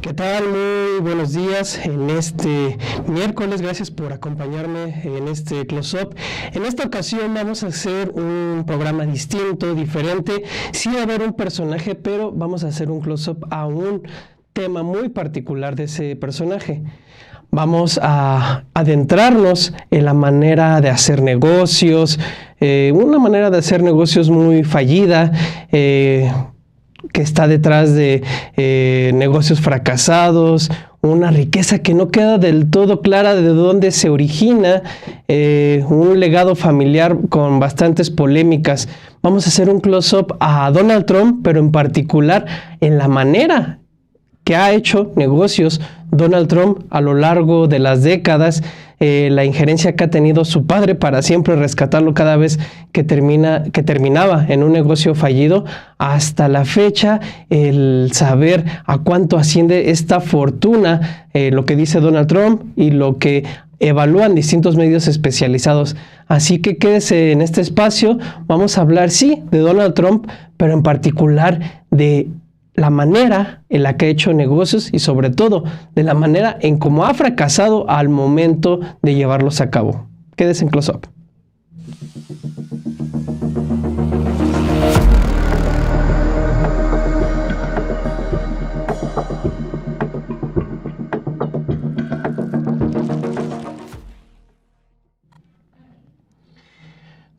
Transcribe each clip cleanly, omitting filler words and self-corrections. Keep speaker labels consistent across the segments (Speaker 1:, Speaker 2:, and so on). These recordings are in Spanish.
Speaker 1: ¿Qué tal? Muy buenos días en este miércoles. Gracias por acompañarme en este close-up. En esta ocasión vamos a hacer un programa distinto, diferente. Sí va a haber un personaje, pero vamos a hacer un close-up a un tema muy particular de ese personaje. Vamos a adentrarnos en la manera de hacer negocios, una manera de hacer negocios muy fallida, que está detrás de negocios fracasados, una riqueza que no queda del todo clara de dónde se origina, un legado familiar con bastantes polémicas. Vamos a hacer un close-up a Donald Trump, pero en particular en la manera que ha hecho negocios Donald Trump a lo largo de las décadas, la injerencia que ha tenido su padre para siempre rescatarlo cada vez que terminaba en un negocio fallido, hasta la fecha, el saber a cuánto asciende esta fortuna, lo que dice Donald Trump y lo que evalúan distintos medios especializados. Así que quédese en este espacio. Vamos a hablar, sí, de Donald Trump, pero en particular de la manera en la que ha hecho negocios y sobre todo de la manera en cómo ha fracasado al momento de llevarlos a cabo. Quédese en Close Up.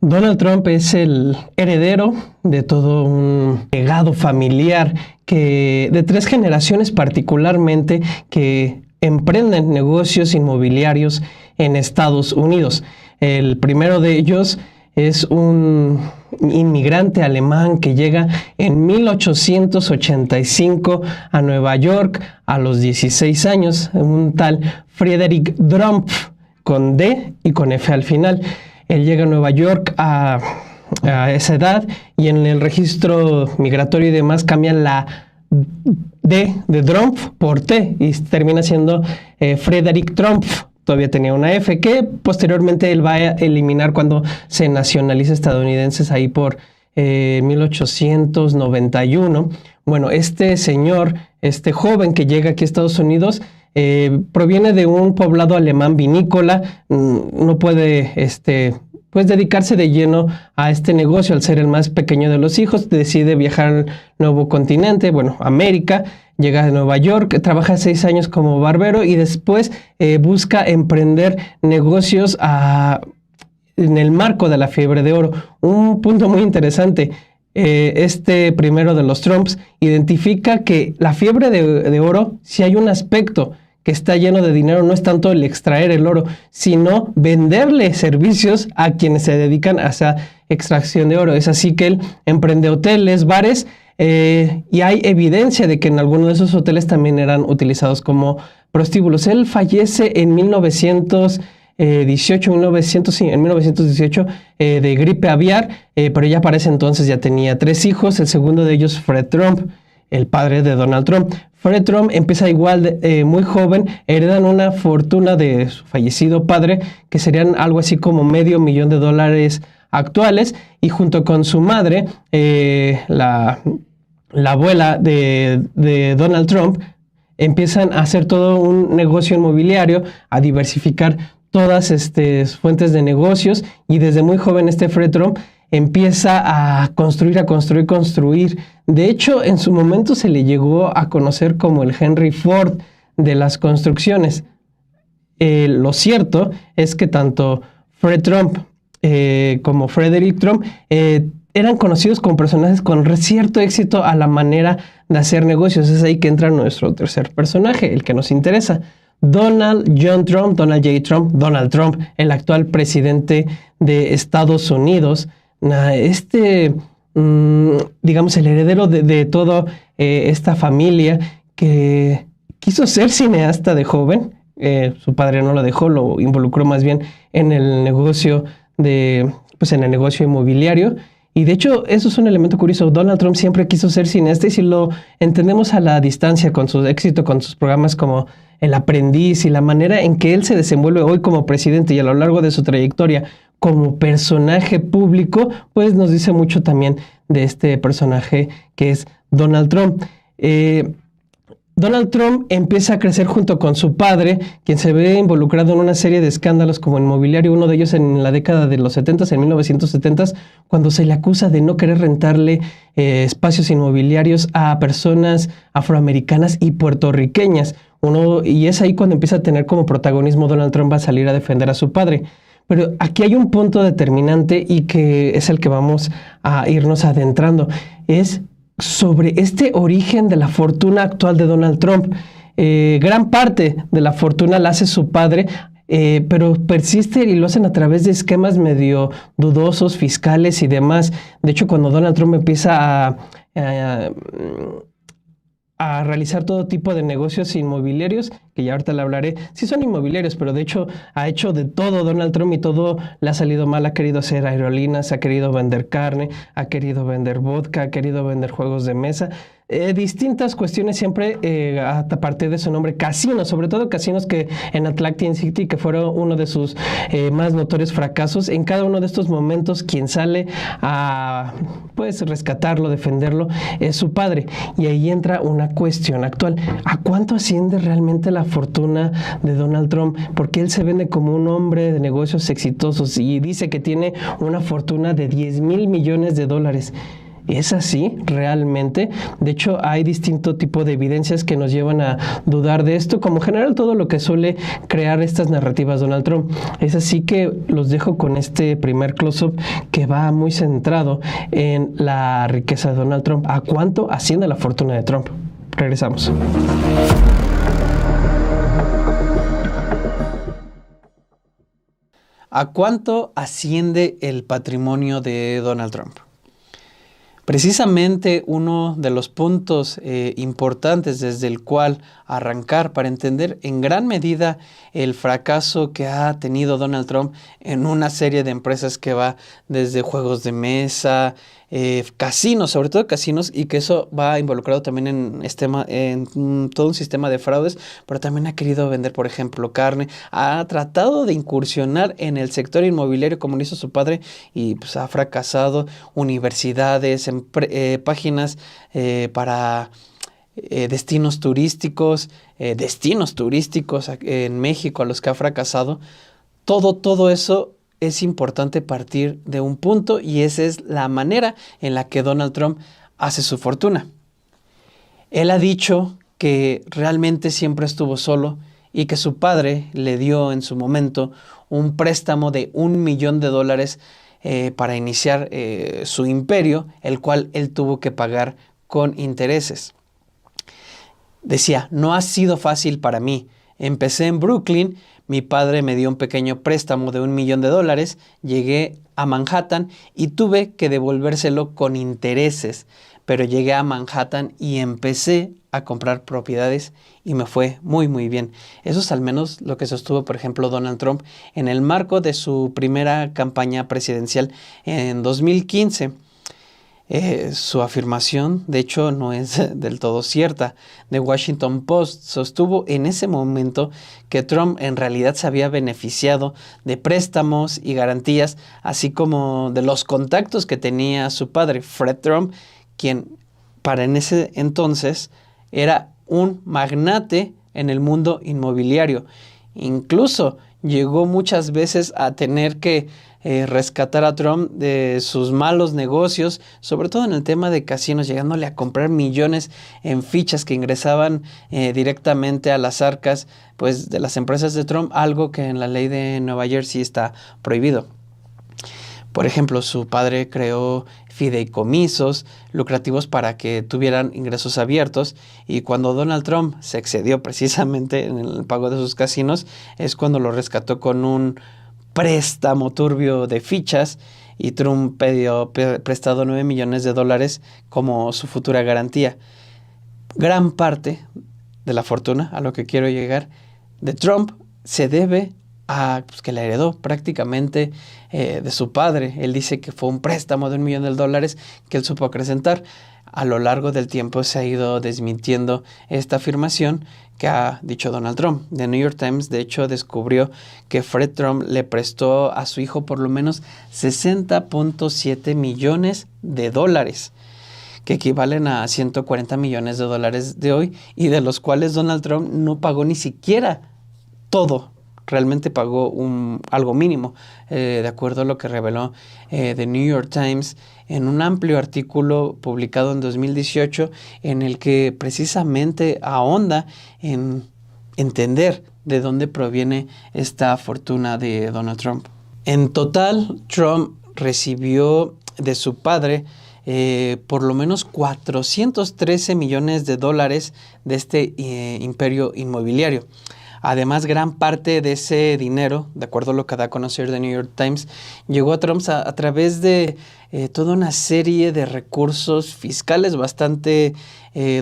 Speaker 1: Donald Trump es el heredero de todo un legado familiar de 3 generaciones particularmente que emprenden negocios inmobiliarios en Estados Unidos. El primero de ellos es un inmigrante alemán que llega en 1885 a Nueva York a los 16 años, un tal Friedrich Trump, con D y con F al final. Él llega a Nueva York a esa edad y en el registro migratorio y demás cambian la D de Trump por T y termina siendo Frederick Trump. Todavía tenía una F que posteriormente él va a eliminar cuando se nacionaliza estadounidenses ahí por 1891. Bueno, este señor, este joven que llega aquí a Estados Unidos, proviene de un poblado alemán vinícola, no puede pues dedicarse de lleno a este negocio al ser el más pequeño de los hijos. Decide viajar al nuevo continente, América, llega a Nueva York, trabaja 6 años como barbero y después busca emprender negocios en el marco de la fiebre de oro. Un punto muy interesante. Este primero de los Trumps identifica que la fiebre de oro, si hay un aspecto que está lleno de dinero, no es tanto el extraer el oro, sino venderle servicios a quienes se dedican a esa extracción de oro. Es así que él emprende hoteles, bares, y hay evidencia de que en algunos de esos hoteles también eran utilizados como prostíbulos. Él fallece en 1918 de gripe aviar, pero ya para ese entonces ya tenía 3 hijos. El segundo de ellos, Fred Trump, el padre de Donald Trump. Fred Trump empieza igual muy joven, heredan una fortuna de su fallecido padre, que serían algo así como $500,000 actuales, y junto con su madre, la abuela de Donald Trump, empiezan a hacer todo un negocio inmobiliario, a diversificar todas fuentes de negocios, y desde muy joven Fred Trump empieza a construir. De hecho, en su momento se le llegó a conocer como el Henry Ford de las construcciones. Lo cierto es que tanto Fred Trump como Frederick Trump eran conocidos como personajes con cierto éxito a la manera de hacer negocios. Es ahí que entra nuestro tercer personaje, el que nos interesa. Donald J. Trump, el actual presidente de Estados Unidos. Digamos, el heredero de toda esta familia, que quiso ser cineasta de joven. Su padre no lo dejó, lo involucró más bien en el negocio en el negocio inmobiliario. Y de hecho, eso es un elemento curioso. Donald Trump siempre quiso ser cineasta, y si lo entendemos a la distancia con su éxito, con sus programas como El Aprendiz y la manera en que él se desenvuelve hoy como presidente y a lo largo de su trayectoria como personaje público, pues nos dice mucho también de este personaje que es Donald Trump. Donald Trump empieza a crecer junto con su padre, quien se ve involucrado en una serie de escándalos como inmobiliario, uno de ellos en la década de los 70, en 1970, cuando se le acusa de no querer rentarle espacios inmobiliarios a personas afroamericanas y puertorriqueñas. Y es ahí cuando empieza a tener como protagonismo Donald Trump a salir a defender a su padre. Pero aquí hay un punto determinante y que es el que vamos a irnos adentrando. Es sobre este origen de la fortuna actual de Donald Trump. Gran parte de la fortuna la hace su padre, pero persiste y lo hacen a través de esquemas medio dudosos, fiscales y demás. De hecho, cuando Donald Trump empieza a realizar todo tipo de negocios inmobiliarios, que ya ahorita le hablaré, sí son inmobiliarios, pero de hecho ha hecho de todo Donald Trump y todo le ha salido mal. Ha querido hacer aerolíneas, ha querido vender carne, ha querido vender vodka, ha querido vender juegos de mesa, distintas cuestiones siempre a partir de su nombre, casinos, sobre todo casinos que en Atlantic City, que fueron uno de sus más notorios fracasos. En cada uno de estos momentos quien sale a pues rescatarlo, defenderlo, es su padre. Y ahí entra una cuestión actual: ¿a cuánto asciende realmente la fortuna de Donald Trump? Porque él se vende como un hombre de negocios exitosos y dice que tiene una fortuna de $10,000 millones. ¿Es así realmente? De hecho, hay distinto tipo de evidencias que nos llevan a dudar de esto, como en general todo lo que suele crear estas narrativas Donald Trump. Es así que los dejo con este primer close-up que va muy centrado en la riqueza de Donald Trump. ¿A cuánto asciende la fortuna de Trump? Regresamos.
Speaker 2: ¿A cuánto asciende el patrimonio de Donald Trump? Precisamente uno de los puntos importantes desde el cual arrancar para entender en gran medida el fracaso que ha tenido Donald Trump en una serie de empresas que va desde juegos de mesa, casinos, sobre todo casinos, y que eso va involucrado también en todo un sistema de fraudes, pero también ha querido vender, por ejemplo, carne, ha tratado de incursionar en el sector inmobiliario como lo hizo su padre y pues ha fracasado. Universidades, páginas para destinos turísticos en México a los que ha fracasado. Todo eso es importante partir de un punto, y esa es la manera en la que Donald Trump hace su fortuna. Él ha dicho que realmente siempre estuvo solo y que su padre le dio en su momento un préstamo de $1 millón para iniciar su imperio, el cual él tuvo que pagar con intereses. Decía: no ha sido fácil para mí. Empecé en Brooklyn, mi padre me dio un pequeño préstamo de $1 millón, llegué a Manhattan y tuve que devolvérselo con intereses, pero llegué a Manhattan y empecé a comprar propiedades y me fue muy muy bien. Eso es al menos lo que sostuvo, por ejemplo, Donald Trump en el marco de su primera campaña presidencial en 2015. Su afirmación, de hecho, no es del todo cierta. The Washington Post sostuvo en ese momento que Trump en realidad se había beneficiado de préstamos y garantías, así como de los contactos que tenía su padre, Fred Trump, quien para en ese entonces era un magnate en el mundo inmobiliario. Incluso llegó muchas veces a tener que rescatar a Trump de sus malos negocios, sobre todo en el tema de casinos, llegándole a comprar millones en fichas que ingresaban directamente a las arcas pues, de las empresas de Trump, algo que en la ley de Nueva Jersey está prohibido. Por ejemplo, su padre creó fideicomisos lucrativos para que tuvieran ingresos abiertos, y cuando Donald Trump se excedió precisamente en el pago de sus casinos, es cuando lo rescató con un préstamo turbio de fichas, y Trump pidió prestado $9 millones como su futura garantía. Gran parte de la fortuna, a lo que quiero llegar, de Trump se debe a que la heredó prácticamente de su padre. Él dice que fue un préstamo de $1 millón que él supo acrecentar. A lo largo del tiempo se ha ido desmintiendo esta afirmación que ha dicho Donald Trump. The New York Times, de hecho, descubrió que Fred Trump le prestó a su hijo por lo menos $60.7 millones, que equivalen a 140 millones de dólares de hoy, y de los cuales Donald Trump no pagó ni siquiera todo. Realmente pagó algo mínimo, de acuerdo a lo que reveló The New York Times en un amplio artículo publicado en 2018, en el que precisamente ahonda en entender de dónde proviene esta fortuna de Donald Trump. En total, Trump recibió de su padre por lo menos 413 millones de dólares de este imperio inmobiliario. Además, gran parte de ese dinero, de acuerdo a lo que da a conocer The New York Times, llegó a Trump a través de toda una serie de recursos fiscales bastante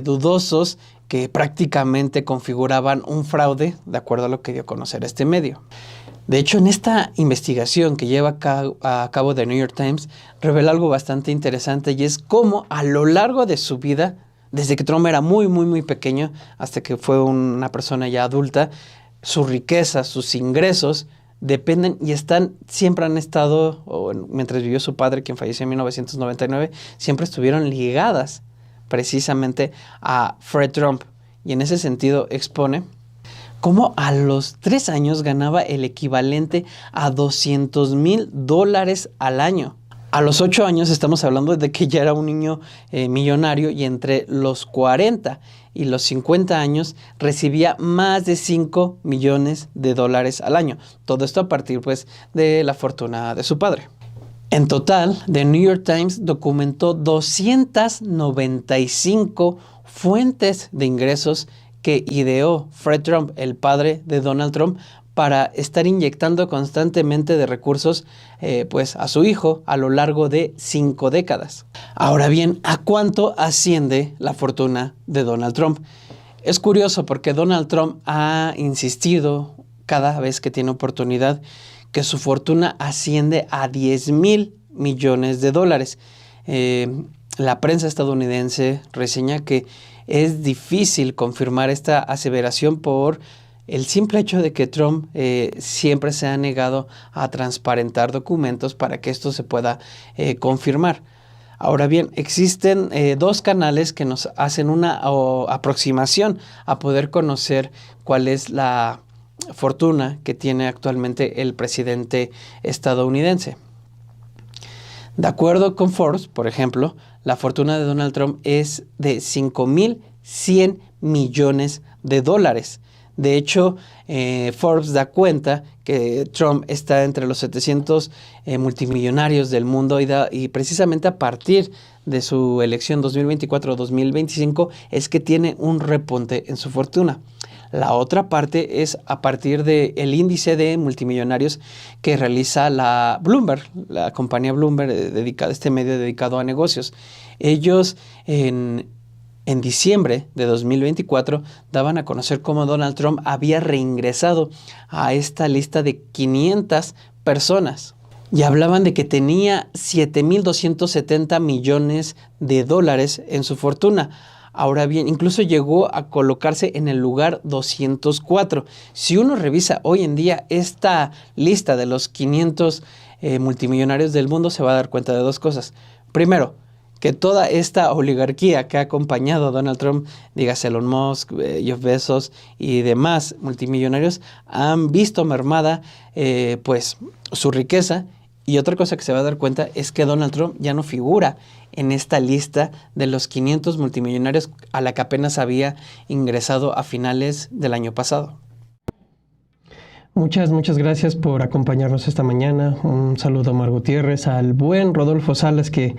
Speaker 2: dudosos que prácticamente configuraban un fraude, de acuerdo a lo que dio a conocer este medio. De hecho, en esta investigación que lleva a cabo The New York Times, revela algo bastante interesante, y es cómo a lo largo de su vida, desde que Trump era muy pequeño hasta que fue una persona ya adulta, su riqueza, sus ingresos dependen y siempre han estado, mientras vivió su padre, quien falleció en 1999, siempre estuvieron ligadas precisamente a Fred Trump. Y en ese sentido expone cómo a los 3 años ganaba el equivalente a $200,000 al año. A los 8 años estamos hablando de que ya era un niño millonario, y entre los 40 y los 50 años recibía más de $5 millones al año. Todo esto a partir pues de la fortuna de su padre. En total, The New York Times documentó 295 fuentes de ingresos que ideó Fred Trump, el padre de Donald Trump, para estar inyectando constantemente de recursos pues a su hijo a lo largo de 5 décadas. Ahora bien, ¿a cuánto asciende la fortuna de Donald Trump? Es curioso porque Donald Trump ha insistido cada vez que tiene oportunidad que su fortuna asciende a $10,000 millones. La prensa estadounidense reseña que es difícil confirmar esta aseveración por el simple hecho de que Trump siempre se ha negado a transparentar documentos para que esto se pueda confirmar. Ahora bien, existen 2 canales que nos hacen una aproximación a poder conocer cuál es la fortuna que tiene actualmente el presidente estadounidense. De acuerdo con Forbes, por ejemplo, la fortuna de Donald Trump es de $5,100 millones. De hecho, Forbes da cuenta que Trump está entre los 700 multimillonarios del mundo, y precisamente a partir de su elección 2024-2025 es que tiene un repunte en su fortuna. La otra parte es a partir del índice de multimillonarios que realiza la Bloomberg, la compañía Bloomberg, este medio dedicado a negocios. Ellos en diciembre de 2024 daban a conocer cómo Donald Trump había reingresado a esta lista de 500 personas. Y hablaban de que tenía $7,270 millones en su fortuna. Ahora bien, incluso llegó a colocarse en el lugar 204. Si uno revisa hoy en día esta lista de los 500 multimillonarios del mundo, se va a dar cuenta de 2 cosas. Primero, que toda esta oligarquía que ha acompañado a Donald Trump, dígase Elon Musk, Jeff Bezos y demás multimillonarios, han visto mermada pues su riqueza. Y otra cosa que se va a dar cuenta es que Donald Trump ya no figura en esta lista de los 500 multimillonarios a la que apenas había ingresado a finales del año pasado.
Speaker 1: Muchas gracias por acompañarnos esta mañana. Un saludo a Mar Gutiérrez, al buen Rodolfo Salas que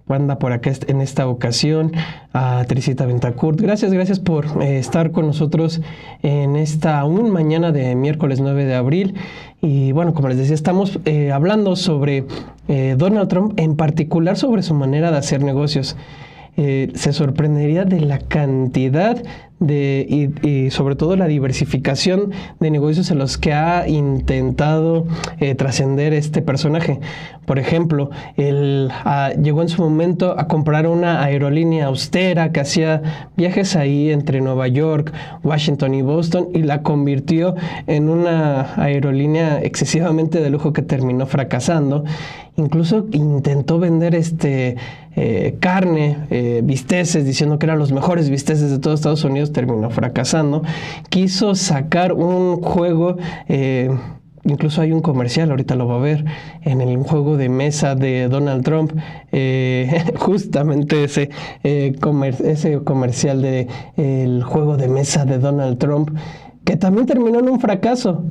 Speaker 1: anda por acá en esta ocasión, a Trisita Bentacourt. Gracias por estar con nosotros en esta aún mañana de miércoles 9 de abril. Y bueno, como les decía, estamos hablando sobre Donald Trump, en particular sobre su manera de hacer negocios. Se sorprendería de la cantidad y sobre todo la diversificación de negocios en los que ha intentado trascender este personaje. Por ejemplo, él llegó en su momento a comprar una aerolínea austera que hacía viajes ahí entre Nueva York, Washington y Boston, y la convirtió en una aerolínea excesivamente de lujo que terminó fracasando. Incluso intentó vender carne, bisteces, diciendo que eran los mejores bisteces de todo Estados Unidos, terminó fracasando. Quiso sacar un juego, incluso hay un comercial, ahorita lo va a ver, en el juego de mesa de Donald Trump, justamente ese comercial de el juego de mesa de Donald Trump, que también terminó en un fracaso.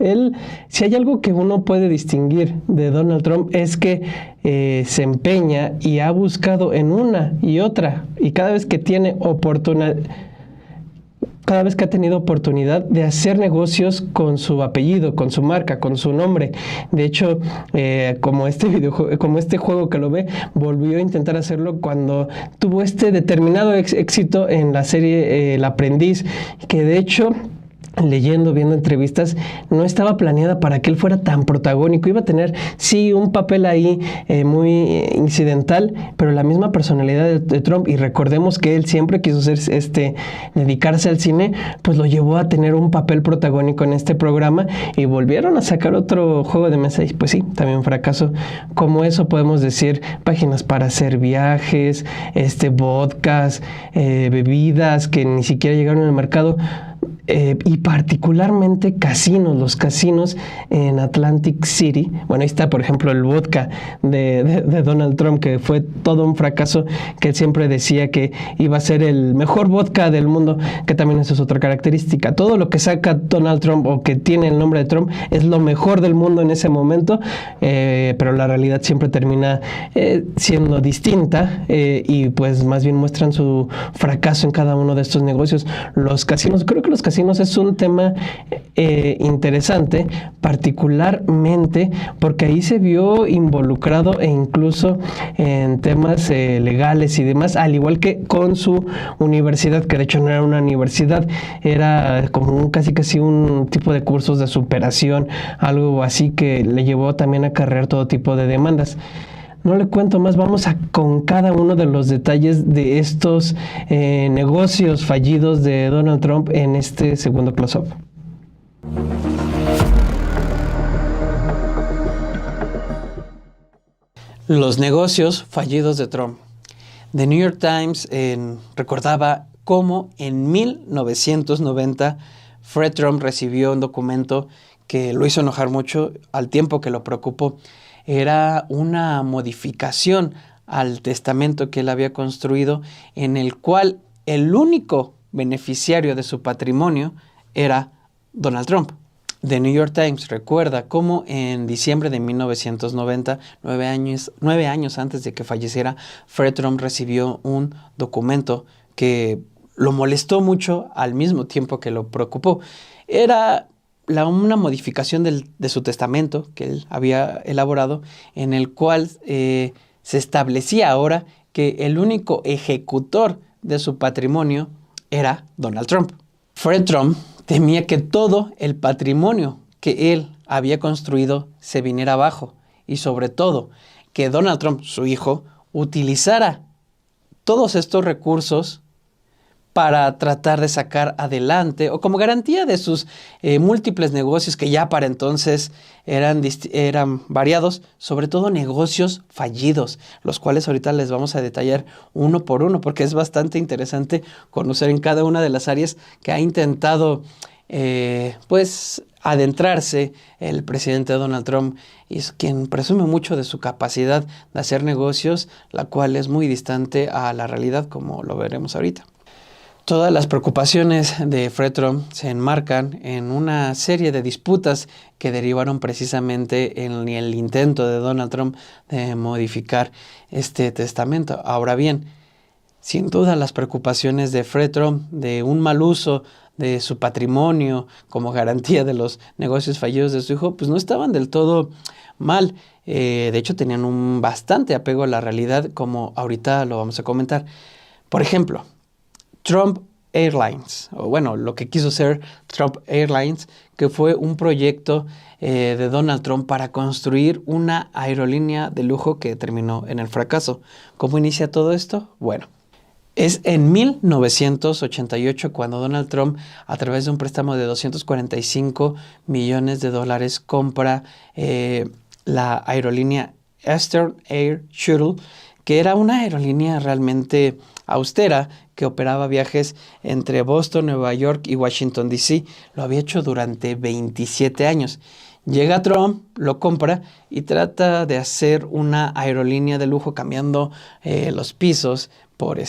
Speaker 1: Si hay algo que uno puede distinguir de Donald Trump, es que se empeña y ha buscado en una y otra, y cada vez que tiene oportunidad, cada vez que ha tenido oportunidad de hacer negocios con su apellido, con su marca, con su nombre. De hecho, como este juego que lo ve, volvió a intentar hacerlo cuando tuvo este determinado éxito en la serie El Aprendiz, que de hecho, viendo entrevistas, no estaba planeada para que él fuera tan protagónico. Iba a tener, sí, un papel ahí muy incidental, pero la misma personalidad de Trump, y recordemos que él siempre quiso dedicarse al cine, pues lo llevó a tener un papel protagónico en este programa, y volvieron a sacar otro juego de mesa, y pues sí, también fracaso. Como eso podemos decir páginas para hacer viajes, vodkas, bebidas que ni siquiera llegaron al mercado. Y particularmente los casinos en Atlantic City. Bueno, ahí está, por ejemplo, el vodka de Donald Trump, que fue todo un fracaso, que él siempre decía que iba a ser el mejor vodka del mundo, que también eso es otra característica. Todo lo que saca Donald Trump o que tiene el nombre de Trump es lo mejor del mundo en ese momento, pero la realidad siempre termina siendo distinta, y pues más bien muestran su fracaso en cada uno de estos negocios. Los casinos, creo que los casinos es un tema interesante, particularmente porque ahí se vio involucrado, e incluso en temas legales y demás, al igual que con su universidad, que de hecho no era una universidad, era como casi un tipo de cursos de superación, algo así que le llevó también a acarrear todo tipo de demandas. No le cuento más, vamos con cada uno de los detalles de estos negocios fallidos de Donald Trump en este segundo close-up.
Speaker 2: Los negocios fallidos de Trump. The New York Times recordaba cómo en 1990 Fred Trump recibió un documento que lo hizo enojar mucho, al tiempo que lo preocupó. Era una modificación al testamento que él había construido, en el cual el único beneficiario de su patrimonio era Donald Trump. The New York Times recuerda cómo en diciembre de 1990, 9 años antes de que falleciera, Fred Trump recibió un documento que lo molestó mucho al mismo tiempo que lo preocupó. Era una modificación de su testamento que él había elaborado, en el cual se establecía ahora que el único ejecutor de su patrimonio era Donald Trump. Fred Trump temía que todo el patrimonio que él había construido se viniera abajo, y sobre todo que Donald Trump, su hijo, utilizara todos estos recursos para tratar de sacar adelante, o como garantía de sus múltiples negocios, que ya para entonces eran variados, sobre todo negocios fallidos, los cuales ahorita les vamos a detallar uno por uno, porque es bastante interesante conocer en cada una de las áreas que ha intentado adentrarse el presidente Donald Trump, y es quien presume mucho de su capacidad de hacer negocios, la cual es muy distante a la realidad, como lo veremos ahorita. Todas las preocupaciones de Fred Trump se enmarcan en una serie de disputas que derivaron precisamente en el intento de Donald Trump de modificar este testamento. Ahora bien, sin duda las preocupaciones de Fred Trump de un mal uso de su patrimonio como garantía de los negocios fallidos de su hijo, pues no estaban del todo mal. De hecho, tenían un bastante apego a la realidad, como ahorita lo vamos a comentar. Por ejemplo, Trump Airlines, o bueno, lo que quiso ser Trump Airlines, que fue un proyecto de Donald Trump para construir una aerolínea de lujo que terminó en el fracaso. ¿Cómo inicia todo esto? Bueno, es en 1988 cuando Donald Trump, a través de un préstamo de $245 millones, compra la aerolínea Eastern Air Shuttle, que era una aerolínea realmente austera que operaba viajes entre Boston, Nueva York y Washington, D.C. Lo había hecho durante 27 años. Llega Trump, lo compra y trata de hacer una aerolínea de lujo cambiando los pisos por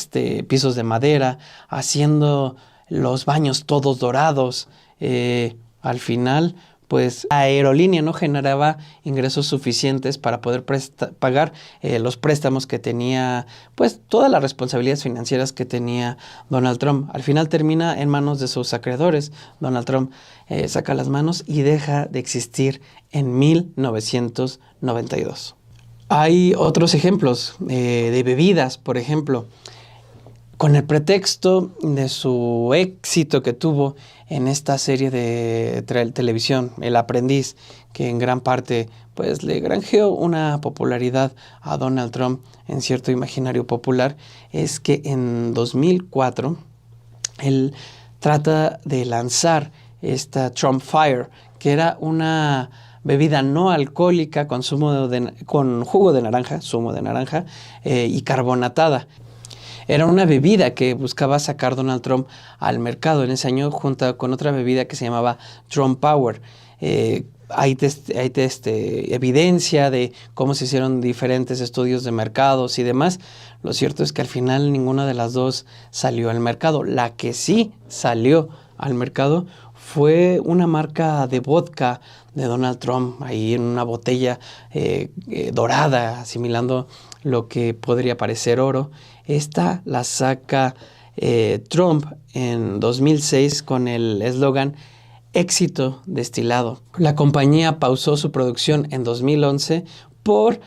Speaker 2: pisos de madera, haciendo los baños todos dorados. Al final, pues la aerolínea no generaba ingresos suficientes para poder pagar los préstamos que tenía, pues todas las responsabilidades financieras que tenía Donald Trump. Al final termina en manos de sus acreedores. Donald Trump saca las manos y deja de existir en 1992. Hay otros ejemplos de bebidas, por ejemplo. Con el pretexto de su éxito que tuvo en esta serie de televisión, El Aprendiz, que en gran parte pues le granjeó una popularidad a Donald Trump en cierto imaginario popular, es que en 2004 él trata de lanzar esta Trump Fire, que era una bebida no alcohólica con jugo de naranja, zumo de naranja y carbonatada. Era una bebida que buscaba sacar Donald Trump al mercado en ese año junto con otra bebida que se llamaba Trump Power. Hay evidencia de cómo se hicieron diferentes estudios de mercados y demás. Lo cierto es que al final ninguna de las dos salió al mercado. La que sí salió al mercado fue una marca de vodka de Donald Trump, ahí en una botella dorada, asimilando lo que podría parecer oro. Esta la saca Trump en 2006 con el eslogan éxito destilado. La compañía pausó su producción en 2011 por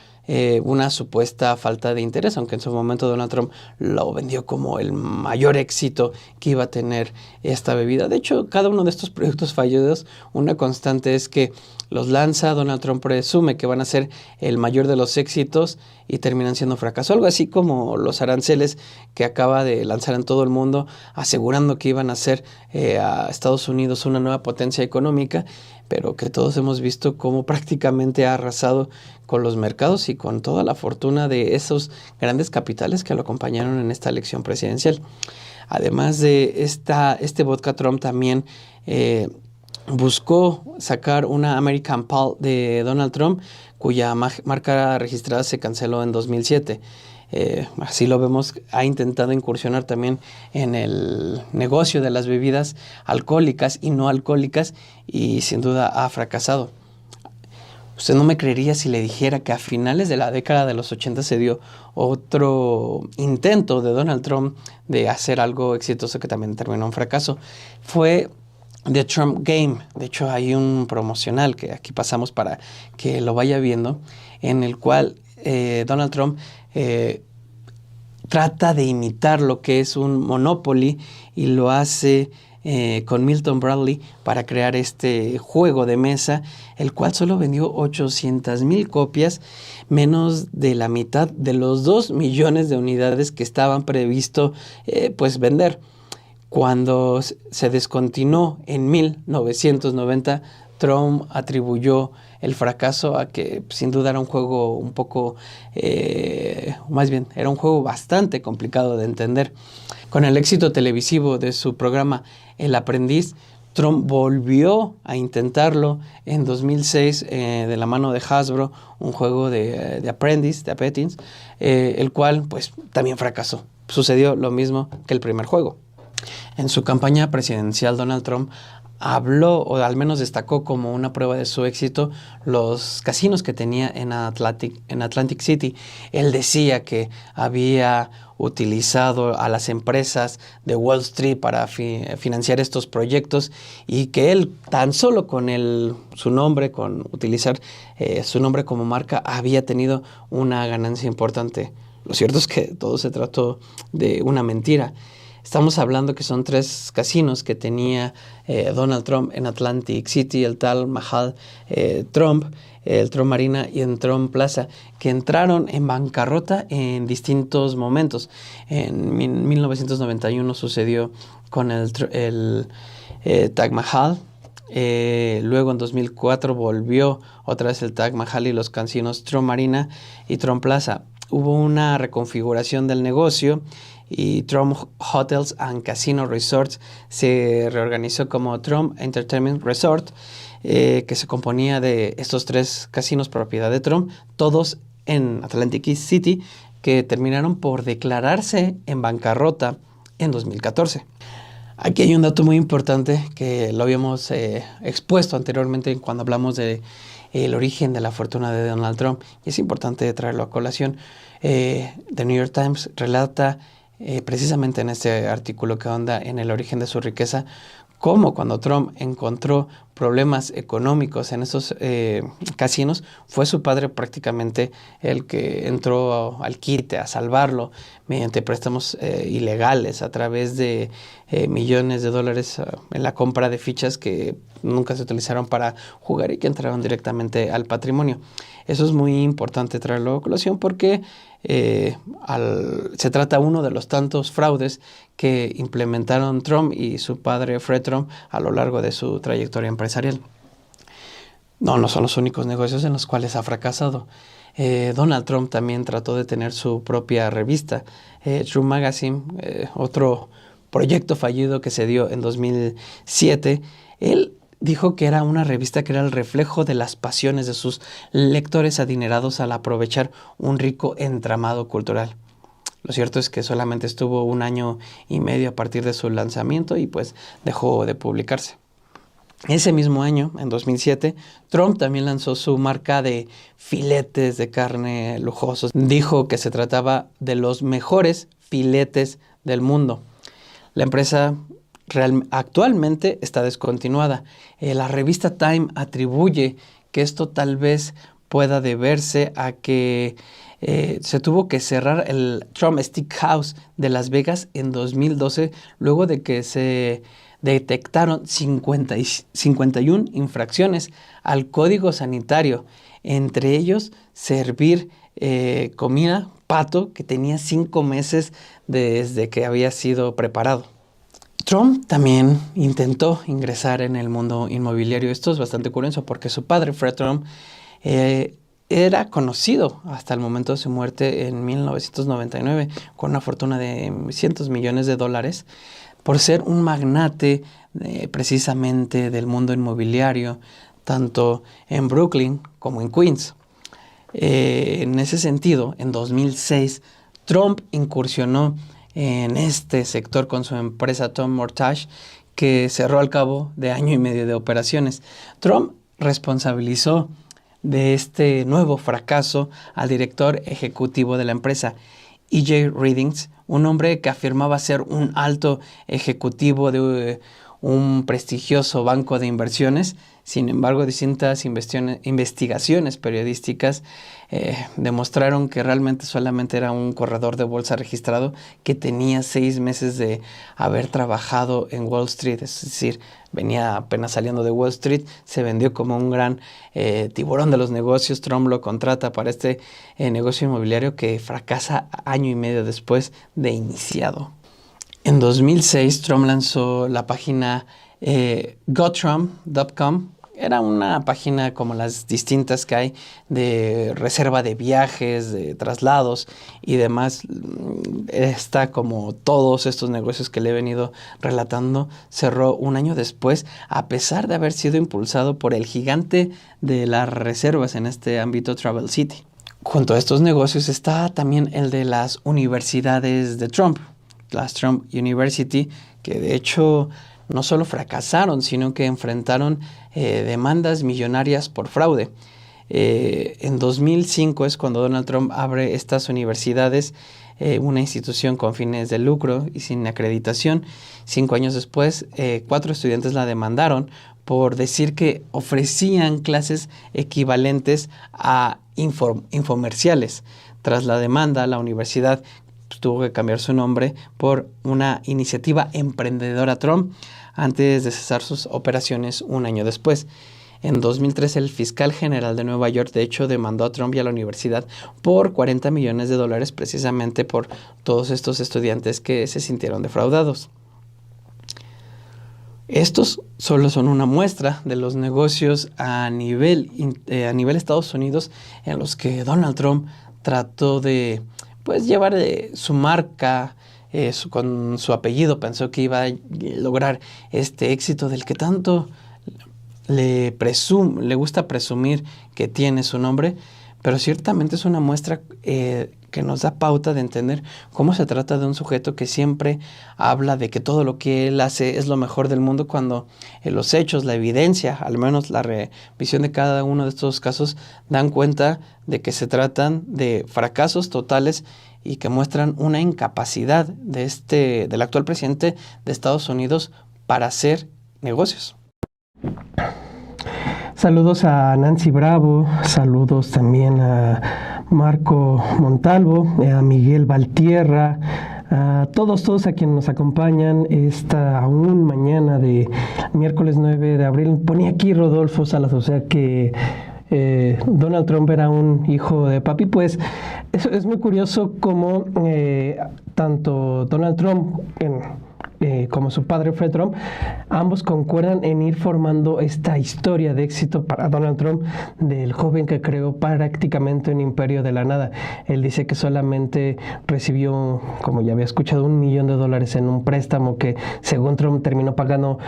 Speaker 2: una supuesta falta de interés, aunque en su momento Donald Trump lo vendió como el mayor éxito que iba a tener esta bebida. De hecho, cada uno de estos proyectos fallidos, una constante es que los lanza, Donald Trump presume que van a ser el mayor de los éxitos y terminan siendo fracaso. Algo así como los aranceles que acaba de lanzar en todo el mundo, asegurando que iban a ser a Estados Unidos una nueva potencia económica, pero que todos hemos visto cómo prácticamente ha arrasado con los mercados y con toda la fortuna de esos grandes capitales que lo acompañaron en esta elección presidencial. Además de este vodka, Trump también buscó sacar una American Pale de Donald Trump, cuya marca registrada se canceló en 2007. Así lo vemos, ha intentado incursionar también en el negocio de las bebidas alcohólicas y no alcohólicas y sin duda ha fracasado. Usted no me creería si le dijera que a finales de la década de los 80 se dio otro intento de Donald Trump de hacer algo exitoso que también terminó en fracaso. Fue The Trump Game. De hecho, hay un promocional que aquí pasamos para que lo vaya viendo, en el cual Donald Trump trata de imitar lo que es un Monopoly y lo hace con Milton Bradley para crear este juego de mesa, el cual solo vendió 800,000 copias, menos de la mitad de los 2 millones de unidades que estaban previsto pues vender. Cuando se descontinuó en 1990, Trump atribuyó el fracaso a que sin duda era un juego un poco, más bien, era un juego bastante complicado de entender. Con el éxito televisivo de su programa El Aprendiz, Trump volvió a intentarlo en 2006 de la mano de Hasbro, un juego de Apprentice, el cual pues también fracasó. Sucedió lo mismo que el primer juego. En su campaña presidencial, Donald Trump habló, o al menos destacó como una prueba de su éxito, los casinos que tenía en Atlantic City. Él decía que había utilizado a las empresas de Wall Street para financiar estos proyectos y que él tan solo con utilizar su nombre como marca había tenido una ganancia importante. Lo cierto es que todo se trató de una mentira. Estamos hablando que son 3 casinos que tenía Donald Trump en Atlantic City, el Taj Mahal Trump, el Trump Marina y el Trump Plaza, que entraron en bancarrota en distintos momentos. En 1991 sucedió con el Taj Mahal. Luego en 2004 volvió otra vez el Taj Mahal y los casinos Trump Marina y Trump Plaza. Hubo una reconfiguración del negocio y Trump Hotels and Casino Resorts se reorganizó como Trump Entertainment Resort, que se componía de estos 3 casinos propiedad de Trump, todos en Atlantic City, que terminaron por declararse en bancarrota en 2014. Aquí hay un dato muy importante que lo habíamos expuesto anteriormente cuando hablamos de el origen de la fortuna de Donald Trump, y es importante traerlo a colación. The New York Times relata precisamente en este artículo que ahonda en el origen de su riqueza, cómo cuando Trump encontró problemas económicos en esos casinos, fue su padre prácticamente el que entró al quite a salvarlo mediante préstamos ilegales a través de millones de dólares en la compra de fichas que nunca se utilizaron para jugar y que entraron directamente al patrimonio. Eso es muy importante traerlo a colación porque se trata uno de los tantos fraudes que implementaron Trump y su padre Fred Trump a lo largo de su trayectoria empresarial. No son los únicos negocios en los cuales ha fracasado. Donald Trump también trató de tener su propia revista, True Magazine, otro proyecto fallido que se dio en 2007. Él dijo que era una revista que era el reflejo de las pasiones de sus lectores adinerados al aprovechar un rico entramado cultural. Lo cierto es que solamente estuvo 1 año y medio a partir de su lanzamiento y pues dejó de publicarse. Ese mismo año, en 2007, Trump también lanzó su marca de filetes de carne lujosos. Dijo que se trataba de los mejores filetes del mundo. La empresa actualmente está descontinuada. La revista Time atribuye que esto tal vez pueda deberse a que se tuvo que cerrar el Trump Steakhouse de Las Vegas en 2012 luego de que se detectaron 51 infracciones al código sanitario, entre ellos servir comida, pato, que tenía 5 meses desde que había sido preparado. Trump también intentó ingresar en el mundo inmobiliario. Esto es bastante curioso porque su padre, Fred Trump, era conocido hasta el momento de su muerte en 1999 con una fortuna de cientos millones de dólares por ser un magnate precisamente del mundo inmobiliario, tanto en Brooklyn como en Queens. En ese sentido, en 2006, Trump incursionó en este sector con su empresa Tom Mortgage, que cerró al cabo de 1 año y medio de operaciones. Trump responsabilizó de este nuevo fracaso al director ejecutivo de la empresa, E.J. Readings, un hombre que afirmaba ser un alto ejecutivo de un prestigioso banco de inversiones. Sin embargo, distintas investigaciones periodísticas demostraron que realmente solamente era un corredor de bolsa registrado que tenía 6 meses de haber trabajado en Wall Street, es decir, venía apenas saliendo de Wall Street, se vendió como un gran tiburón de los negocios. Trump lo contrata para este negocio inmobiliario que fracasa 1 año y medio después de iniciado. En 2006, Trump lanzó la página GoTrump.com. Era una página como las distintas que hay de reserva de viajes, de traslados y demás. Está como todos estos negocios que le he venido relatando. Cerró 1 año después, a pesar de haber sido impulsado por el gigante de las reservas en este ámbito, Travel City. Junto a estos negocios está también el de las universidades de Trump, las Trump University, que de hecho no solo fracasaron, sino que enfrentaron demandas millonarias por fraude. En 2005 es cuando Donald Trump abre estas universidades, una institución con fines de lucro y sin acreditación. 5 años después, 4 estudiantes la demandaron por decir que ofrecían clases equivalentes a infomerciales. Tras la demanda, la universidad tuvo que cambiar su nombre por una iniciativa emprendedora Trump antes de cesar sus operaciones un año después. En 2013, el fiscal general de Nueva York, de hecho, demandó a Trump y a la universidad por $40 millones precisamente por todos estos estudiantes que se sintieron defraudados. Estos solo son una muestra de los negocios a nivel Estados Unidos en los que Donald Trump trató de llevar su marca, con su apellido. Pensó que iba a lograr este éxito del que tanto le gusta presumir que tiene su nombre, pero ciertamente es una muestra que nos da pauta de entender cómo se trata de un sujeto que siempre habla de que todo lo que él hace es lo mejor del mundo, cuando los hechos, la evidencia, al menos la revisión de cada uno de estos casos, dan cuenta de que se tratan de fracasos totales y que muestran una incapacidad del actual presidente de Estados Unidos para hacer negocios.
Speaker 1: Saludos a Nancy Bravo, saludos también a Marco Montalvo, a Miguel Valtierra, a todos a quienes nos acompañan esta aún mañana de miércoles 9 de abril. Ponía aquí Rodolfo Salas, o sea que Donald Trump era un hijo de papi. Pues eso es muy curioso cómo tanto Donald Trump como su padre Fred Trump, ambos concuerdan en ir formando esta historia de éxito para Donald Trump del joven que creó prácticamente un imperio de la nada. Él dice que solamente recibió, como ya había escuchado, $1 millón en un préstamo que según Trump terminó pagando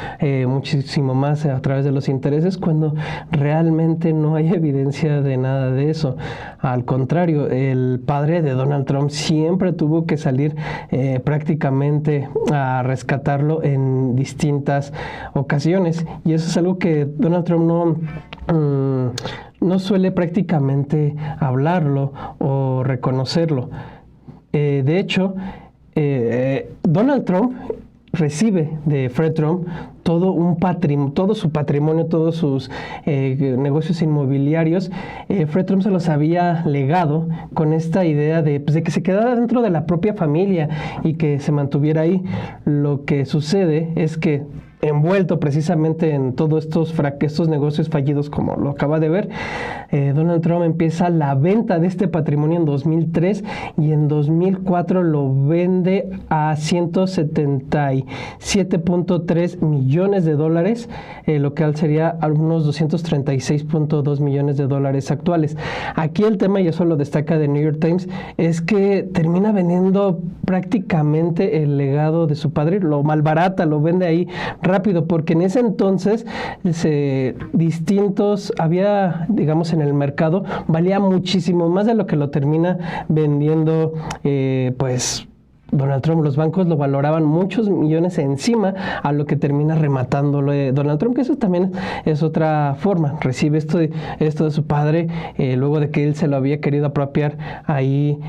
Speaker 1: muchísimo más a través de los intereses, cuando realmente no hay evidencia de nada de eso. Al contrario, el padre de Donald Trump siempre tuvo que salir prácticamente a rescatarlo en distintas ocasiones, y eso es algo que Donald Trump no suele prácticamente hablarlo o reconocerlo. De hecho, Donald Trump recibe de Fred Trump todo su patrimonio, todos sus negocios inmobiliarios. Fred Trump se los había legado con esta idea de que se quedara dentro de la propia familia y que se mantuviera ahí. Lo que sucede es que, envuelto precisamente en todos estos negocios fallidos, como lo acaba de ver, Donald Trump empieza la venta de este patrimonio en 2003 y en 2004 lo vende a $177.3 millones, lo que sería unos $236.2 millones actuales. Aquí el tema, y eso lo destaca The New York Times, es que termina vendiendo prácticamente el legado de su padre, lo malbarata, lo vende ahí rápido, porque en ese entonces había, digamos, en el mercado, valía muchísimo más de lo que lo termina vendiendo Donald Trump. Los bancos lo valoraban muchos millones encima a lo que termina rematándolo Donald Trump, que eso también es otra forma. Recibe esto de su padre, luego de que él se lo había querido apropiar ahí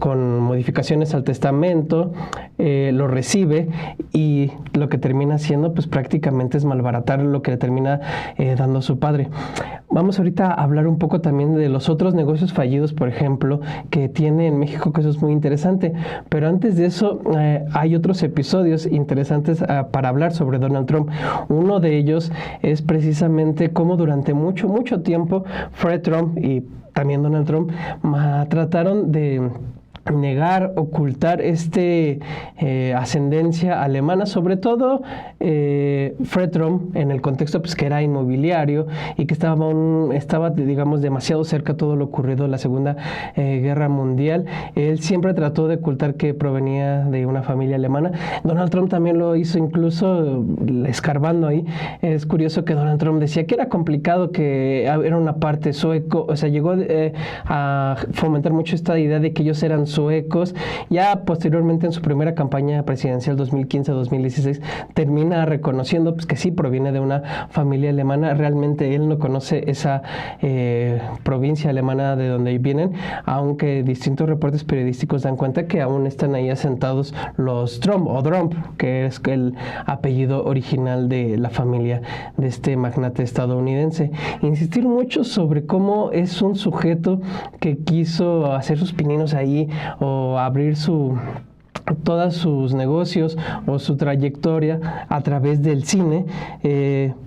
Speaker 1: con modificaciones al testamento, lo recibe, y lo que termina haciendo pues prácticamente es malbaratar lo que le termina dando su padre. Vamos ahorita a hablar un poco también de los otros negocios fallidos, por ejemplo, que tiene en México, que eso es muy interesante. Pero antes de eso, hay otros episodios interesantes para hablar sobre Donald Trump. Uno de ellos es precisamente cómo durante mucho tiempo Fred Trump y también Donald Trump trataron de negar, ocultar ascendencia alemana, sobre todo Fred Trump en el contexto que era inmobiliario y que estaba digamos demasiado cerca a todo lo ocurrido en la Segunda Guerra Mundial. Él siempre trató de ocultar que provenía de una familia alemana. Donald Trump también lo hizo, incluso escarbando ahí. Es curioso que Donald Trump decía que era complicado, que era una parte sueco, o sea, llegó a fomentar mucho esta idea de que ellos eran suecos. Ya posteriormente, en su primera campaña presidencial 2015-2016, termina reconociendo que sí proviene de una familia alemana. Realmente él no conoce esa provincia alemana de donde vienen, aunque distintos reportes periodísticos dan cuenta que aún están ahí asentados los Trump o Trump, que es el apellido original de la familia de este magnate estadounidense. Insistir mucho sobre cómo es un sujeto que quiso hacer sus pininos ahí o abrir todos sus negocios o su trayectoria a través del cine.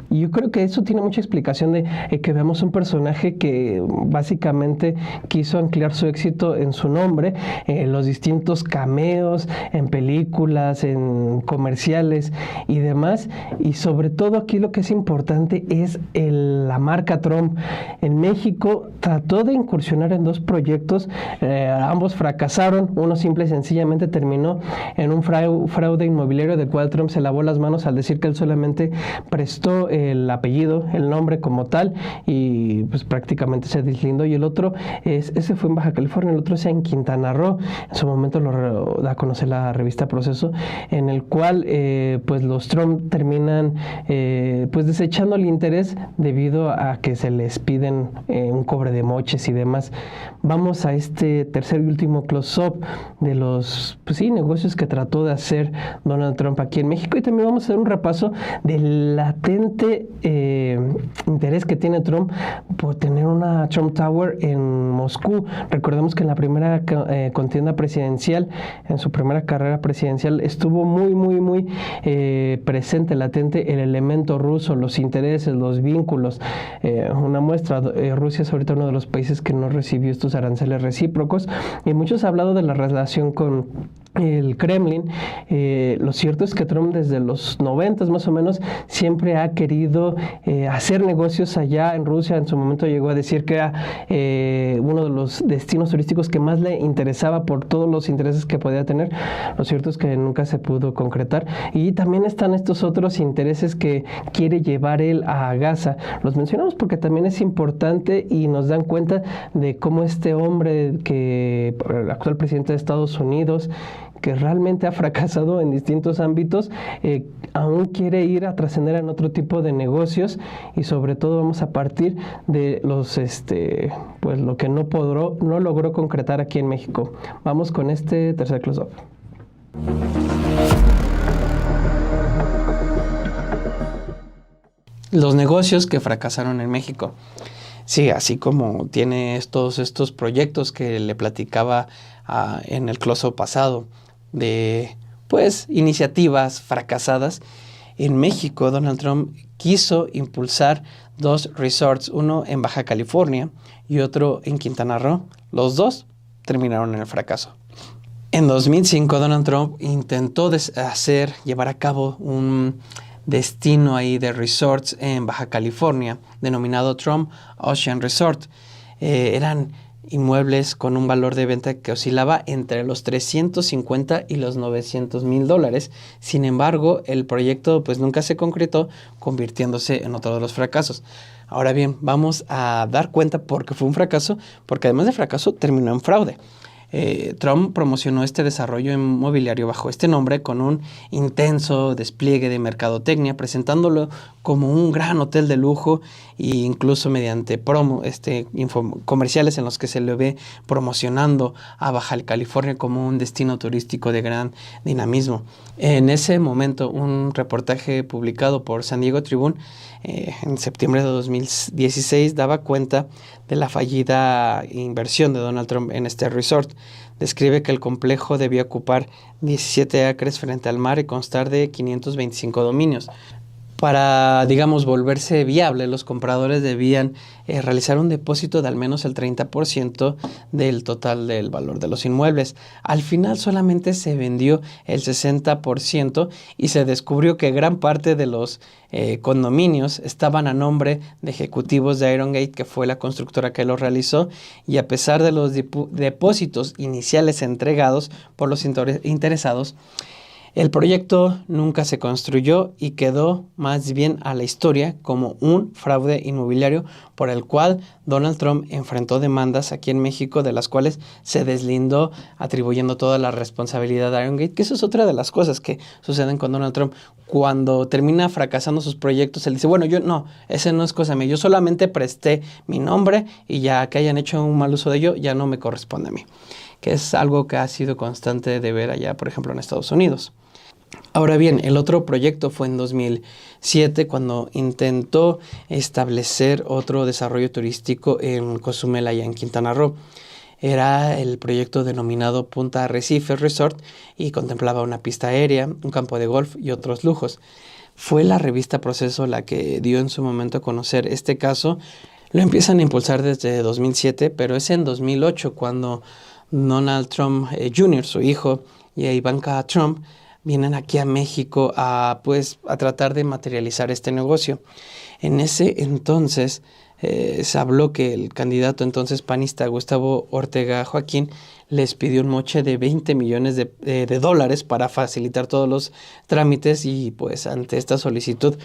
Speaker 1: Y yo creo que eso tiene mucha explicación de que veamos un personaje que básicamente quiso anclar su éxito en su nombre, los distintos cameos en películas, en comerciales y demás. Y sobre todo aquí lo que es importante es la marca Trump. En México trató de incursionar en 2 proyectos, ambos fracasaron. Uno simple y sencillamente terminó en un fraude inmobiliario del cual Trump se lavó las manos al decir que él solamente prestó el apellido, el nombre como tal, y pues prácticamente se deslindó. Y el otro, ese fue en Baja California, el otro es en Quintana Roo. En su momento lo da a conocer la revista Proceso, en el cual pues los Trump terminan pues desechando el interés debido a que se les piden un cobre de moches y demás. Vamos a este tercer y último close-up de los negocios que trató de hacer Donald Trump aquí en México, y también vamos a hacer un repaso del latente interés que tiene Trump por tener una Trump Tower en Moscú. Recordemos que en la primera contienda presidencial, en su primera carrera presidencial, estuvo muy presente, latente el elemento ruso, los intereses, los vínculos. Una muestra, Rusia es ahorita uno de los países que no recibió estos aranceles recíprocos, y muchos han hablado de la relación con el Kremlin. Lo cierto es que Trump desde los 90 más o menos siempre ha querido hacer negocios allá en Rusia. En su momento llegó a decir que era uno de los destinos turísticos que más le interesaba por todos los intereses que podía tener. Lo cierto es que nunca se pudo concretar, y también están estos otros intereses que quiere llevar él a Gaza. Los mencionamos porque también es importante y nos dan cuenta de cómo este hombre, el actual presidente de Estados Unidos, que realmente ha fracasado en distintos ámbitos, aún quiere ir a trascender en otro tipo de negocios. Y sobre todo vamos a partir de los pues lo que no logró concretar aquí en México. Vamos con este tercer close-up.
Speaker 2: Los negocios que fracasaron en México. Sí, así como tiene estos proyectos que le platicaba en el close-up pasado, de pues iniciativas fracasadas. En México, Donald Trump quiso impulsar 2 resorts, uno en Baja California y otro en Quintana Roo. Los 2 terminaron en el fracaso. En 2005, Donald Trump intentó llevar a cabo un destino ahí de resorts en Baja California, denominado Trump Ocean Resort. Eran inmuebles con un valor de venta que oscilaba entre los 350 y los $900,000. Sin embargo, el proyecto pues nunca se concretó, convirtiéndose en otro de los fracasos. Ahora bien, vamos a dar cuenta por qué fue un fracaso, porque además de fracaso terminó en fraude. Trump promocionó este desarrollo inmobiliario bajo este nombre con un intenso despliegue de mercadotecnia, presentándolo como un gran hotel de lujo, e incluso mediante comerciales en los que se le ve promocionando a Baja California como un destino turístico de gran dinamismo. En ese momento, un reportaje publicado por San Diego Tribune en septiembre de 2016 daba cuenta de la fallida inversión de Donald Trump en este resort. Describe que el complejo debía ocupar 17 acres frente al mar y constar de 525 dominios. Para, volverse viable, los compradores debían realizar un depósito de al menos el 30% del total del valor de los inmuebles. Al final solamente se vendió el 60% y se descubrió que gran parte de los condominios estaban a nombre de ejecutivos de Iron Gate, que fue la constructora que los realizó, y a pesar de los depósitos iniciales entregados por los interesados, el proyecto nunca se construyó y quedó más bien a la historia como un fraude inmobiliario por el cual Donald Trump enfrentó demandas aquí en México, de las cuales se deslindó atribuyendo toda la responsabilidad a Iron Gate, que eso es otra de las cosas que suceden con Donald Trump. Cuando termina fracasando sus proyectos, él dice, ese no es cosa mía, yo solamente presté mi nombre y ya que hayan hecho un mal uso de ello, ya no me corresponde a mí, que es algo que ha sido constante de ver allá, por ejemplo, en Estados Unidos. Ahora bien, el otro proyecto fue en 2007, cuando intentó establecer otro desarrollo turístico en Cozumel, allá en Quintana Roo. era el proyecto denominado Punta Arrecife Resort y contemplaba una pista aérea, un campo de golf y otros lujos. Fue la revista Proceso la que dio en su momento a conocer este caso. Lo empiezan a impulsar desde 2007, pero es en 2008 cuando Donald Trump Jr., su hijo, y Ivanka Trump vienen aquí a México a tratar de materializar este negocio. En ese entonces se habló que el candidato entonces panista Gustavo Ortega Joaquín les pidió un moche de 20 millones de dólares para facilitar todos los trámites y pues ante esta solicitud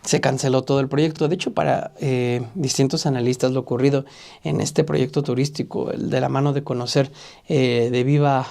Speaker 2: se canceló todo el proyecto. De hecho, para distintos analistas lo ocurrido en este proyecto turístico, el de la mano de conocer de viva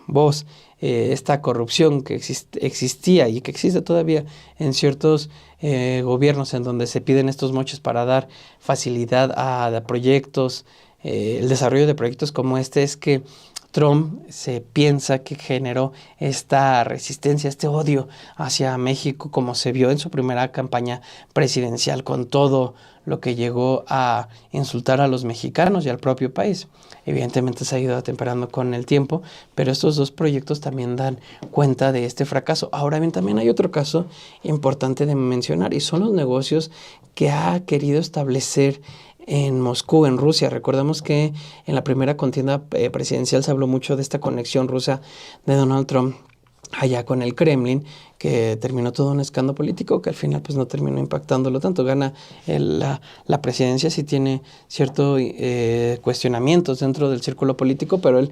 Speaker 2: voz esta corrupción que existía y que existe todavía en ciertos gobiernos en donde se piden estos moches para dar facilidad a proyectos, el desarrollo de proyectos como este, es que Trump se piensa que generó esta resistencia, este odio hacia México, como se vio en su primera campaña presidencial, con todo lo que llegó a insultar a los mexicanos y al propio país. Evidentemente se ha ido atemperando con el tiempo, pero estos dos proyectos también dan cuenta de este fracaso. Ahora bien, también hay otro caso importante de mencionar y son los negocios que ha querido establecer en Moscú, en Rusia. Recordemos que en la primera contienda presidencial se habló mucho de esta conexión rusa de Donald Trump allá con el Kremlin, que terminó todo un escándalo político que al final pues no terminó impactándolo tanto. Gana la presidencia, sí tiene ciertos cuestionamientos dentro del círculo político, pero él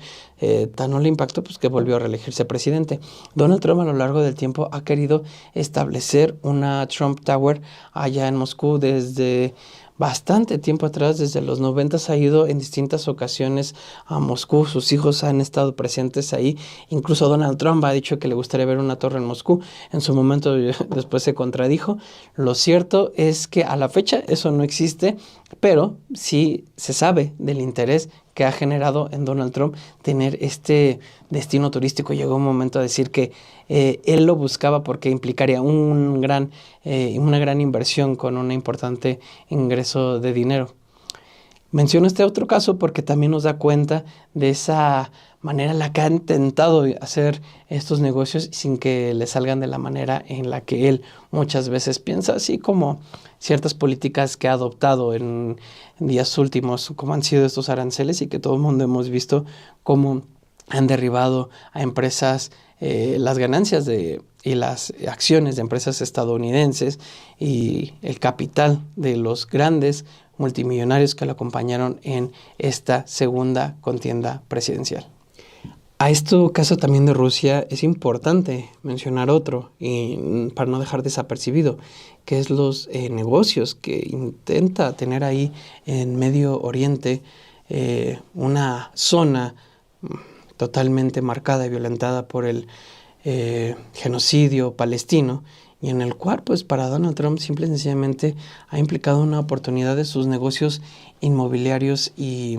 Speaker 2: tan no le impactó pues que volvió a reelegirse presidente. Donald Trump a lo largo del tiempo ha querido establecer una Trump Tower allá en Moscú desde bastante tiempo atrás, desde los 90 ha ido en distintas ocasiones a Moscú, sus hijos han estado presentes ahí, incluso Donald Trump ha dicho que le gustaría ver una torre en Moscú, en su momento después se contradijo. Lo cierto es que a la fecha eso no existe, pero sí se sabe del interés que ha generado en Donald Trump tener este destino turístico. Llegó un momento a decir que él lo buscaba porque implicaría una gran inversión con un importante ingreso de dinero. Menciono este otro caso porque también nos da cuenta de esa manera en la que ha intentado hacer estos negocios sin que le salgan de la manera en la que él muchas veces piensa, así como ciertas políticas que ha adoptado en días últimos, como han sido estos aranceles y que todo el mundo hemos visto cómo han derribado a empresas las ganancias y las acciones de empresas estadounidenses y el capital de los grandes multimillonarios que lo acompañaron en esta segunda contienda presidencial. A este caso también de Rusia es importante mencionar otro, y para no dejar desapercibido, que es los negocios que intenta tener ahí en Medio Oriente, una zona totalmente marcada y violentada por el genocidio palestino, y en el cual pues para Donald Trump simple y sencillamente ha implicado una oportunidad de sus negocios inmobiliarios y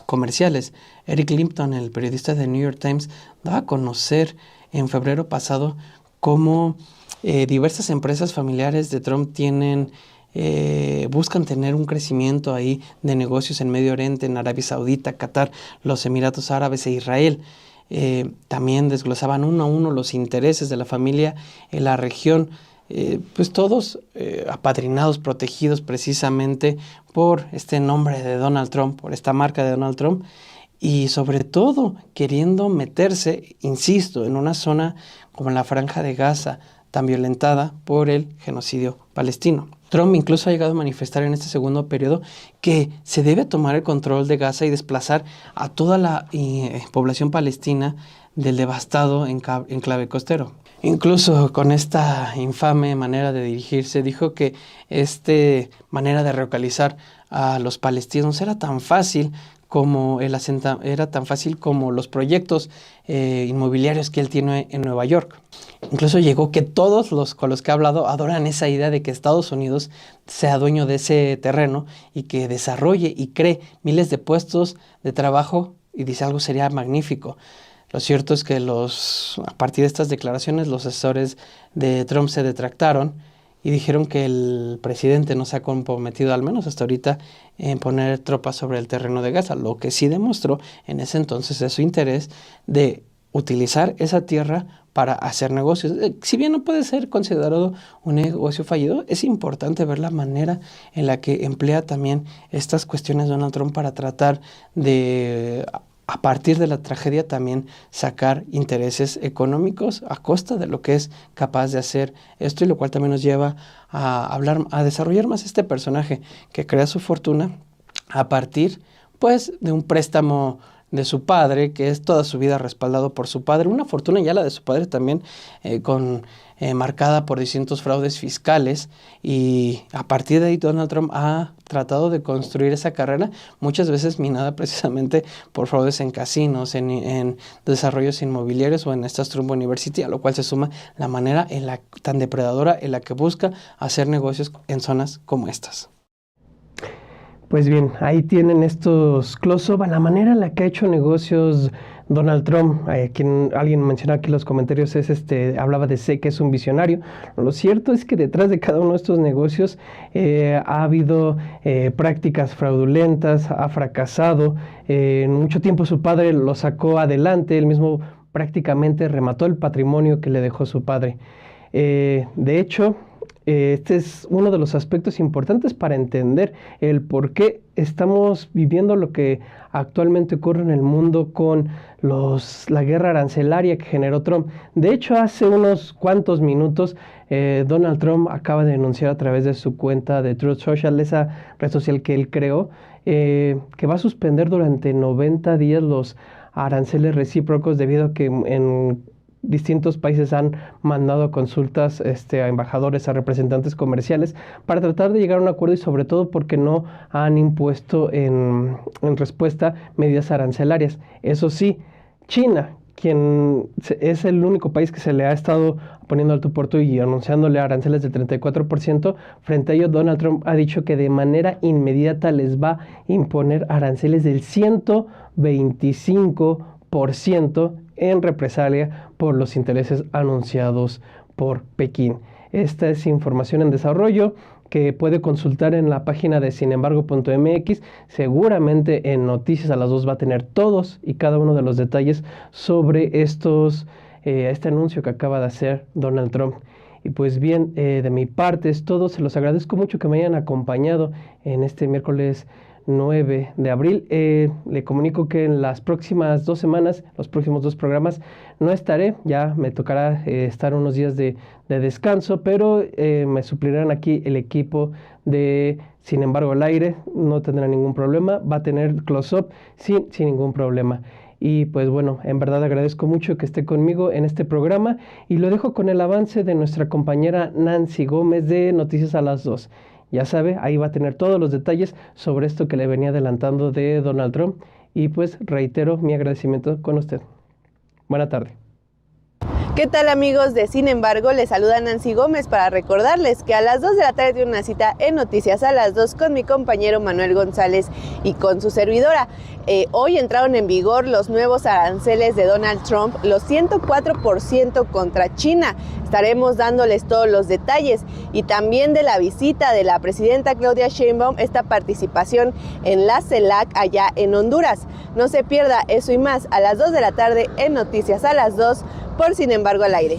Speaker 2: comerciales. Eric Lipton, el periodista de New York Times, daba a conocer en febrero pasado cómo diversas empresas familiares de Trump buscan tener un crecimiento ahí de negocios en Medio Oriente, en Arabia Saudita, Qatar, los Emiratos Árabes e Israel. También desglosaban uno a uno los intereses de la familia en la región, pues todos apadrinados, protegidos precisamente por este nombre de Donald Trump, por esta marca de Donald Trump, y sobre todo queriendo meterse, insisto, en una zona como la Franja de Gaza, tan violentada por el genocidio palestino. Trump incluso ha llegado a manifestar en este segundo periodo que se debe tomar el control de Gaza y desplazar a toda la población palestina del devastado enclave costero. Incluso con esta infame manera de dirigirse, dijo que esta manera de relocalizar a los palestinos era tan fácil como los proyectos inmobiliarios que él tiene en Nueva York. Incluso llegó que todos los con los que ha hablado adoran esa idea de que Estados Unidos sea dueño de ese terreno y que desarrolle y cree miles de puestos de trabajo, y dice algo sería magnífico. Lo cierto es que a partir de estas declaraciones los asesores de Trump se detractaron y dijeron que el presidente no se ha comprometido, al menos hasta ahorita, en poner tropas sobre el terreno de Gaza. Lo que sí demostró en ese entonces es su interés de utilizar esa tierra para hacer negocios. Si bien no puede ser considerado un negocio fallido, es importante ver la manera en la que emplea también estas cuestiones Donald Trump para tratar de, a partir de la tragedia, también sacar intereses económicos a costa de lo que es capaz de hacer esto, y lo cual también nos lleva a desarrollar más este personaje que crea su fortuna a partir, pues, de un préstamo de su padre, que es toda su vida respaldado por su padre, una fortuna ya la de su padre también marcada por distintos fraudes fiscales, y a partir de ahí Donald Trump ha tratado de construir esa carrera, muchas veces minada precisamente por fraudes en casinos, en desarrollos inmobiliarios o en esta Trump University, a lo cual se suma la manera tan depredadora en la que busca hacer negocios en zonas como estas.
Speaker 1: Pues bien, ahí tienen estos close-up a la manera en la que ha hecho negocios Donald Trump. Quien alguien mencionó aquí en los comentarios hablaba de que es un visionario. Lo cierto es que detrás de cada uno de estos negocios ha habido prácticas fraudulentas, ha fracasado. En mucho tiempo su padre lo sacó adelante, él mismo prácticamente remató el patrimonio que le dejó su padre. De hecho, este es uno de los aspectos importantes para entender el por qué estamos viviendo lo que actualmente ocurre en el mundo con la guerra arancelaria que generó Trump. De hecho, hace unos cuantos minutos, Donald Trump acaba de denunciar a través de su cuenta de Truth Social, esa red social que él creó, que va a suspender durante 90 días los aranceles recíprocos debido a que en distintos países han mandado consultas a embajadores, a representantes comerciales para tratar de llegar a un acuerdo, y sobre todo porque no han impuesto en respuesta medidas arancelarias. Eso sí, China, quien es el único país que se le ha estado poniendo al tú por tú y anunciándole aranceles del 34%, frente a ello Donald Trump ha dicho que de manera inmediata les va a imponer aranceles del 125% en represalia por los intereses anunciados por Pekín. Esta es información en desarrollo que puede consultar en la página de sinembargo.mx. Seguramente en Noticias a las 2 va a tener todos y cada uno de los detalles sobre este anuncio que acaba de hacer Donald Trump. Y pues bien, de mi parte es todo. Se los agradezco mucho que me hayan acompañado en este miércoles 9 de abril. Le comunico que en las próximas 2 semanas, los próximos 2 programas, no estaré. Ya me tocará estar unos días de descanso, pero me suplirán aquí el equipo de Sin embargo al aire. No tendrá ningún problema. Va a tener close-up sin ningún problema. Y pues bueno, en verdad agradezco mucho que esté conmigo en este programa, y lo dejo con el avance de nuestra compañera Nancy Gómez de Noticias a las 2. Ya sabe, ahí va a tener todos los detalles sobre esto que le venía adelantando de Donald Trump. Y pues reitero mi agradecimiento con usted. Buena tarde.
Speaker 3: ¿Qué tal, amigos de Sin embargo? Les saluda Nancy Gómez para recordarles que a las 2 de la tarde tiene una cita en Noticias a las 2 con mi compañero Manuel González y con su servidora. Hoy entraron en vigor los nuevos aranceles de Donald Trump, los 104% contra China. Estaremos dándoles todos los detalles, y también de la visita de la presidenta Claudia Sheinbaum, esta participación en la CELAC allá en Honduras. No se pierda eso y más a las 2 de la tarde en Noticias a las 2 por Sin embargo al aire.